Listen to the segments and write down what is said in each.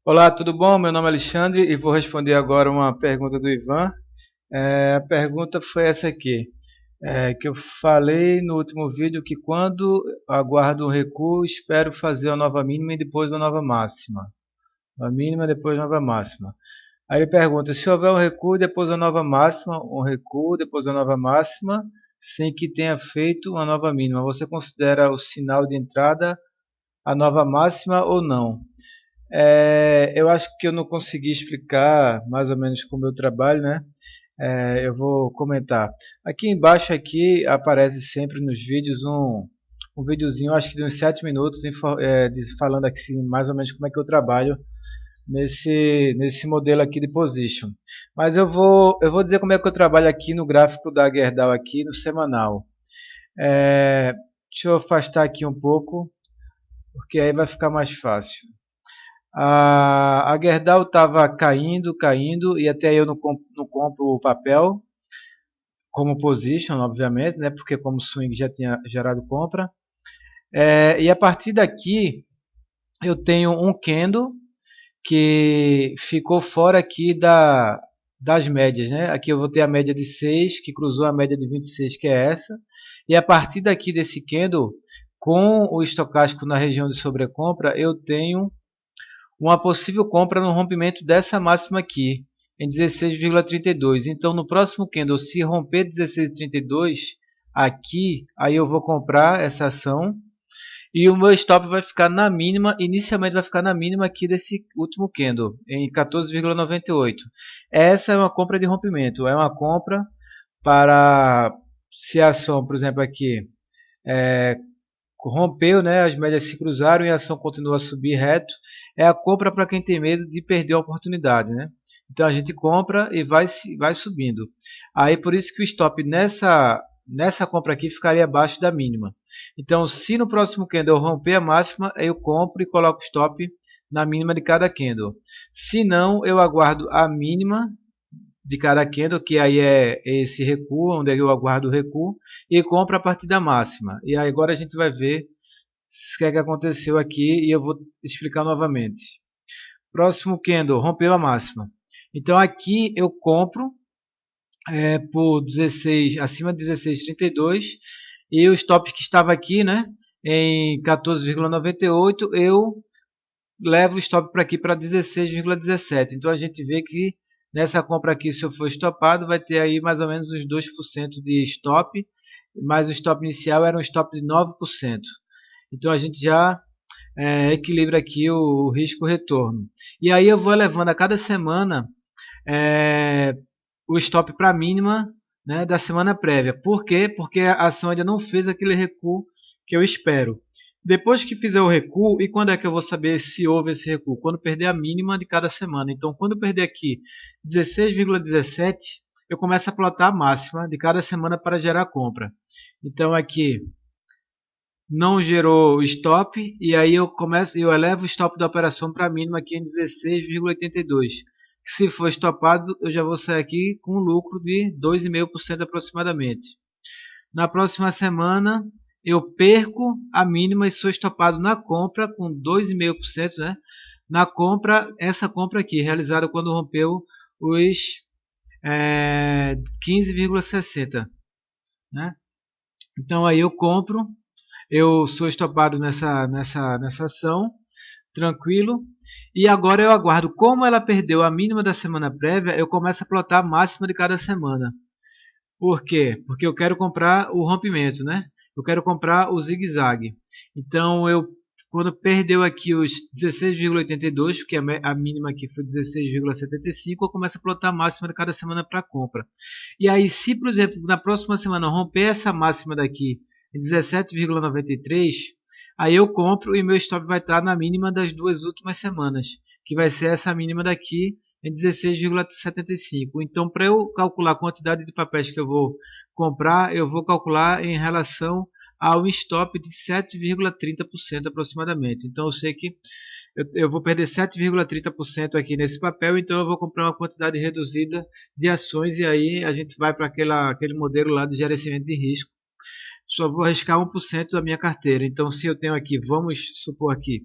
Olá, tudo bom? Meu nome é Alexandre e vou responder agora uma pergunta do Ivan. A pergunta foi essa aqui, que eu falei no último vídeo que quando aguardo um recuo, espero fazer a nova mínima e depois a nova máxima. A mínima, depois a nova máxima. Aí ele pergunta, se houver um recuo, depois a nova máxima, um recuo, depois a nova máxima, sem que tenha feito uma nova mínima, você considera o sinal de entrada a nova máxima ou não? Eu acho que eu não consegui explicar mais ou menos com o meu trabalho, né? Eu vou comentar. Aqui embaixo aqui aparece sempre nos vídeos um videozinho, acho que de uns 7 minutos, falando aqui assim, mais ou menos como é que eu trabalho nesse modelo aqui de position. Mas eu vou dizer como é que eu trabalho aqui no gráfico da Gerdau aqui no semanal. Deixa eu afastar aqui um pouco, porque aí vai ficar mais fácil. A Gerdau estava caindo, caindo, e até eu não compro o papel como position, obviamente, né, porque como swing já tinha gerado compra. E a partir daqui eu tenho um candle que ficou fora aqui das médias. Né? Aqui eu vou ter a média de 6, que cruzou a média de 26, que é essa. E a partir daqui desse candle, com o estocástico na região de sobrecompra, eu tenho uma possível compra no rompimento dessa máxima aqui, em 16,32. Então, no próximo candle, se romper 16,32 aqui, aí eu vou comprar essa ação e o meu stop vai ficar na mínima, inicialmente vai ficar na mínima aqui desse último candle, em 14,98. Essa é uma compra de rompimento, é uma compra para, se a ação, por exemplo, aqui rompeu, né, as médias se cruzaram e a ação continua a subir reto, é a compra para quem tem medo de perder a oportunidade, né? Então a gente compra e vai subindo. Aí por isso que o stop nessa compra aqui ficaria abaixo da mínima. Então se no próximo candle eu romper a máxima, eu compro e coloco stop na mínima de cada candle. Se não, eu aguardo a mínima de cada candle, que aí é esse recuo, onde eu aguardo o recuo, e compro a partir da máxima. E aí agora a gente vai ver o que é que aconteceu aqui e eu vou explicar novamente. Próximo candle, rompeu a máxima. Então aqui eu compro por 16, acima de 16,32 e o stop que estava aqui, né, em 14,98, eu levo o stop para aqui para 16,17. Então a gente vê que nessa compra aqui, se eu for stopado, vai ter aí mais ou menos uns 2% de stop, mas o stop inicial era um stop de 9%. Então a gente já equilibra aqui o risco-retorno. E aí eu vou levando a cada semana é, o stop para a mínima, né, da semana prévia. Por quê? Porque a ação ainda não fez aquele recuo que eu espero. Depois que fizer o recuo, e quando é que eu vou saber se houve esse recuo? Quando perder a mínima de cada semana. Então, quando eu perder aqui 16,17, eu começo a plotar a máxima de cada semana para gerar compra. Então, aqui não gerou stop e aí eu elevo o stop da operação para a mínima aqui em 16,82. Se for stopado, eu já vou sair aqui com um lucro de 2,5% aproximadamente. Na próxima semana, eu perco a mínima e sou stopado na compra com 2,5%, né? Na compra, essa compra aqui, realizada quando rompeu os 15,60, né? Então aí eu compro, eu sou estopado nessa ação, tranquilo. E agora eu aguardo. Como ela perdeu a mínima da semana prévia, eu começo a plotar a máxima de cada semana. Por quê? Porque eu quero comprar o rompimento, né? Eu quero comprar o zigue-zague. Então, quando perdeu aqui os 16,82, porque a mínima aqui foi 16,75, eu começo a plotar a máxima de cada semana para compra. E aí, se, por exemplo, na próxima semana romper essa máxima daqui em 17,93, aí eu compro e meu stop vai estar na mínima das duas últimas semanas, que vai ser essa mínima daqui em 16,75. Então, para eu calcular a quantidade de papéis que eu vou comprar, eu vou calcular em relação ao stop de 7,30% aproximadamente. Então, eu sei que eu vou perder 7,30% aqui nesse papel, então eu vou comprar uma quantidade reduzida de ações e aí a gente vai para aquele modelo lá de gerenciamento de risco. Só vou arriscar 1% da minha carteira. Então, se eu tenho aqui, vamos supor aqui,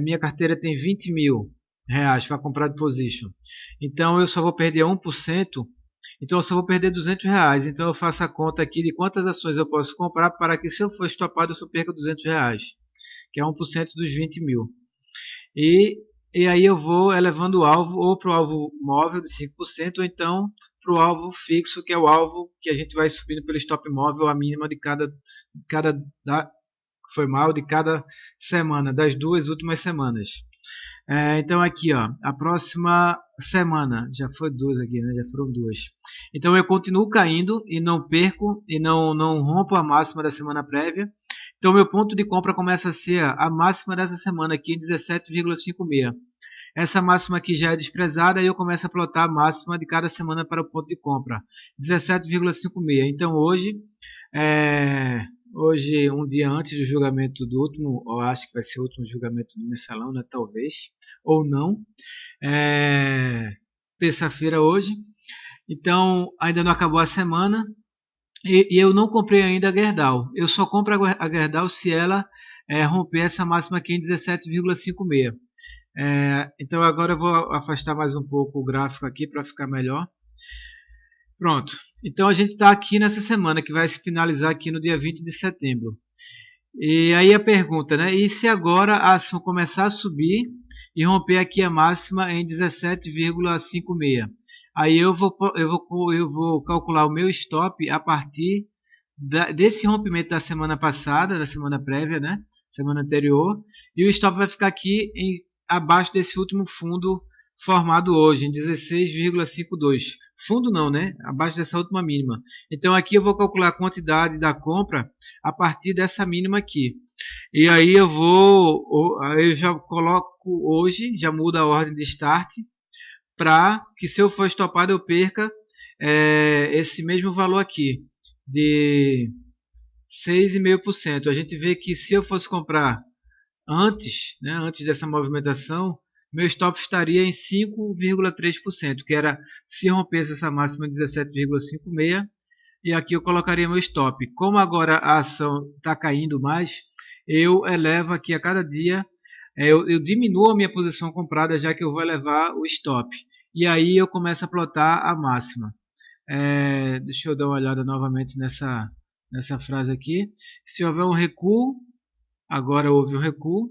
Minha carteira tem 20 mil reais para comprar de position. Então eu só vou perder 1%. Então eu só vou perder 200 reais. Então eu faço a conta aqui de quantas ações eu posso comprar para que, se eu for estopado, eu só perca 200 reais, que é 1% dos 20 mil. E, e aí eu vou elevando o alvo ou para o alvo móvel de 5%, ou então para o alvo fixo, que é o alvo que a gente vai subindo pelo stop móvel, a mínima de cada foi mal, de cada semana, das 2 últimas semanas. Então aqui, ó, a próxima semana, já foi 2 aqui, né? Já foram 2. Então eu continuo caindo e não perco e não rompo a máxima da semana prévia. Então meu ponto de compra começa a ser a máxima dessa semana aqui, 17,56. Essa máxima aqui já é desprezada e eu começo a plotar a máxima de cada semana para o ponto de compra, 17,56. Então hoje, um dia antes do julgamento do último, eu acho que vai ser o último julgamento do mensalão, né? Talvez, ou não. Terça-feira hoje. Então, ainda não acabou a semana. E eu não comprei ainda a Gerdau. Eu só compro a Gerdau se ela romper essa máxima aqui em 17,56. Então agora eu vou afastar mais um pouco o gráfico aqui para ficar melhor. Pronto. Então a gente está aqui nessa semana que vai se finalizar aqui no dia 20 de setembro. E aí a pergunta, né? E se agora a ação começar a subir e romper aqui a máxima em 17,56? Aí eu vou calcular o meu stop a partir desse rompimento da semana passada, da semana prévia, né? Semana anterior. E o stop vai ficar aqui abaixo desse último fundo formado hoje, em 16,52. Fundo não, né? Abaixo dessa última mínima. Então aqui eu vou calcular a quantidade da compra a partir dessa mínima aqui. E aí eu já coloco hoje, já muda a ordem de start, para que, se eu for estopado, eu perca esse mesmo valor aqui, de 6,5%. A gente vê que, se eu fosse comprar antes, né, antes dessa movimentação, meu stop estaria em 5,3%, que era se rompesse essa máxima de 17,56, e aqui eu colocaria meu stop. Como agora a ação está caindo mais, eu elevo aqui a cada dia, eu diminuo a minha posição comprada, já que eu vou elevar o stop. E aí eu começo a plotar a máxima. Deixa eu dar uma olhada novamente nessa frase aqui. Se houver um recuo, agora houve um recuo,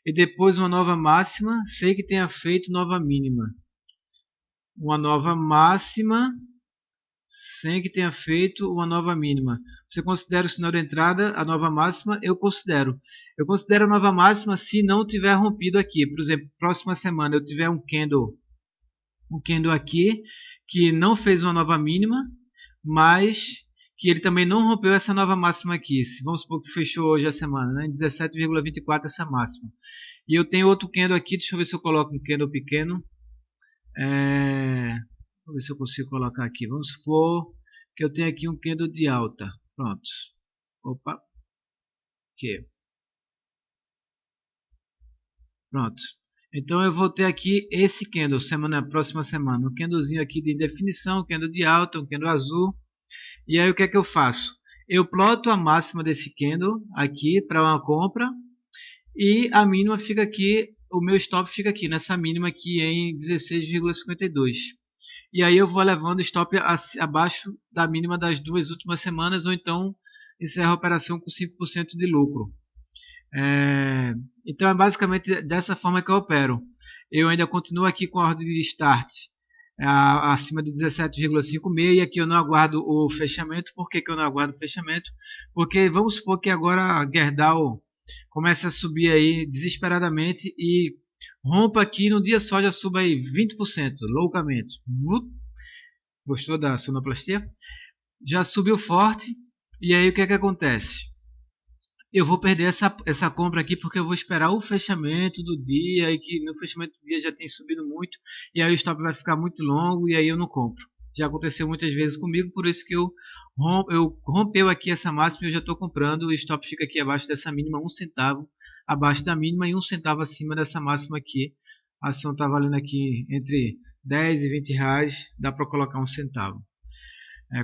e depois uma nova máxima, sei que tenha feito nova mínima. Uma nova máxima, sem que tenha feito uma nova mínima. Você considera o sinal de entrada a nova máxima? Eu considero. Eu considero a nova máxima se não tiver rompido aqui. Por exemplo, próxima semana eu tiver um candle aqui que não fez uma nova mínima, mas que ele também não rompeu essa nova máxima aqui. Vamos supor que fechou hoje a semana, né? 17,24 essa máxima. E eu tenho outro candle aqui, deixa eu ver se eu coloco um candle pequeno. Vou ver se eu consigo colocar aqui. Vamos supor que eu tenho aqui um candle de alta. Pronto. Opa. Aqui. Pronto. Então eu vou ter aqui esse candle próxima semana. Um candlezinho aqui de indefinição, um candle de alta, um candle azul. E aí o que é que eu faço? Eu ploto a máxima desse candle aqui para uma compra. E a mínima fica aqui, o meu stop fica aqui, nessa mínima aqui em 16,52. E aí eu vou levando o stop abaixo da mínima das 2 últimas semanas, ou então encerro a operação com 5% de lucro. Então é basicamente dessa forma que eu opero. Eu ainda continuo aqui com a ordem de start acima de 17,56, e aqui eu não aguardo o fechamento. Por que eu não aguardo o fechamento? Porque vamos supor que agora a Gerdau comece a subir aí desesperadamente e rompa aqui no dia só, já suba aí 20%, loucamente. Gostou da sonoplastia? Já subiu forte, e aí o que é que acontece? Eu vou perder essa compra aqui, porque eu vou esperar o fechamento do dia, e que no fechamento do dia já tem subido muito, e aí o stop vai ficar muito longo, e aí eu não compro. Já aconteceu muitas vezes comigo, por isso que eu rompeu aqui essa máxima e eu já estou comprando. O stop fica aqui abaixo dessa mínima, 1 centavo abaixo da mínima e 1 centavo acima dessa máxima aqui. A ação está valendo aqui entre 10 e 20 reais, dá para colocar 1 centavo.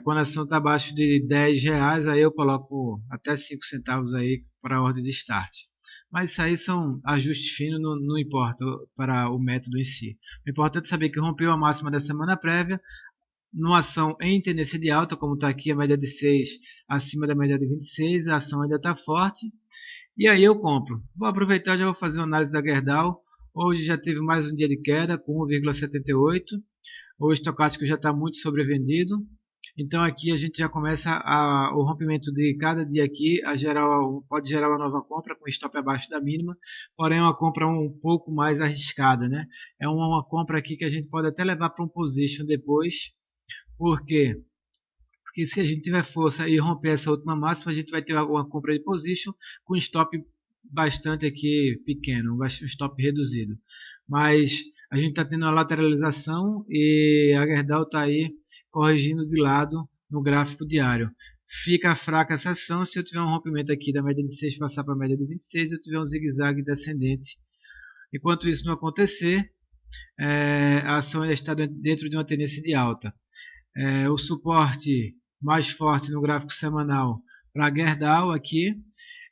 Quando a ação está abaixo de 10 reais, aí eu coloco até 5 centavos aí para a ordem de start. mas isso aí são ajustes finos, não importa para o método em si. O importante é saber que rompeu a máxima da semana prévia, numa ação em tendência de alta, como está aqui a média de 6 acima da média de 26, a ação ainda está forte, e aí eu compro. Vou aproveitar, já vou fazer uma análise da Gerdau. Hoje já teve mais um dia de queda com 1,78. O estocástico já está muito sobrevendido. Então aqui a gente já começa o rompimento de cada dia aqui pode gerar uma nova compra com stop abaixo da mínima, porém é uma compra um pouco mais arriscada, né? É uma compra aqui que a gente pode até levar para um position depois. Por quê? Porque se a gente tiver força e romper essa última máxima, a gente vai ter uma compra de position com stop bastante aqui pequeno, um stop reduzido. Mas a gente está tendo uma lateralização e a Gerdau está aí corrigindo de lado no gráfico diário. Fica fraca essa ação se eu tiver um rompimento aqui da média de 6 passar para a média de 26 e eu tiver um zigue-zague descendente. Enquanto isso não acontecer, a ação ainda está dentro de uma tendência de alta. O suporte mais forte no gráfico semanal para a Gerdau aqui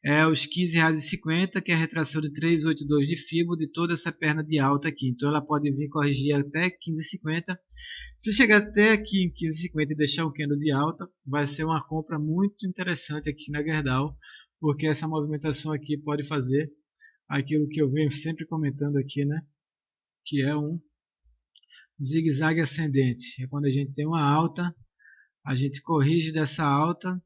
é os R$ 15,50, que é a retração de 382 de FIBO de toda essa perna de alta aqui. Então ela pode vir corrigir até 15,50. Se chegar até aqui em 15,50 e deixar o candle de alta, vai ser uma compra muito interessante aqui na Gerdau, porque essa movimentação aqui pode fazer aquilo que eu venho sempre comentando aqui, né? Que é um zigue-zague ascendente. É quando a gente tem uma alta, a gente corrige dessa alta,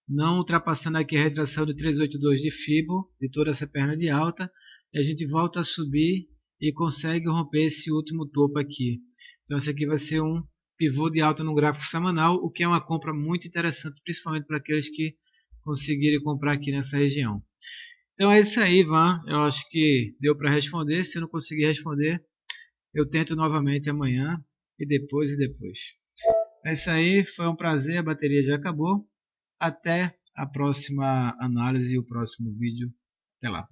não ultrapassando aqui a retração de 382 de FIBO, de toda essa perna de alta, e a gente volta a subir e consegue romper esse último topo aqui. Então esse aqui vai ser um pivô de alta no gráfico semanal, o que é uma compra muito interessante, principalmente para aqueles que conseguirem comprar aqui nessa região. Então é isso aí, Ivan. Eu acho que deu para responder. Se eu não conseguir responder, eu tento novamente amanhã e depois e depois. É isso aí, foi um prazer, a bateria já acabou. Até a próxima análise e o próximo vídeo. Até lá.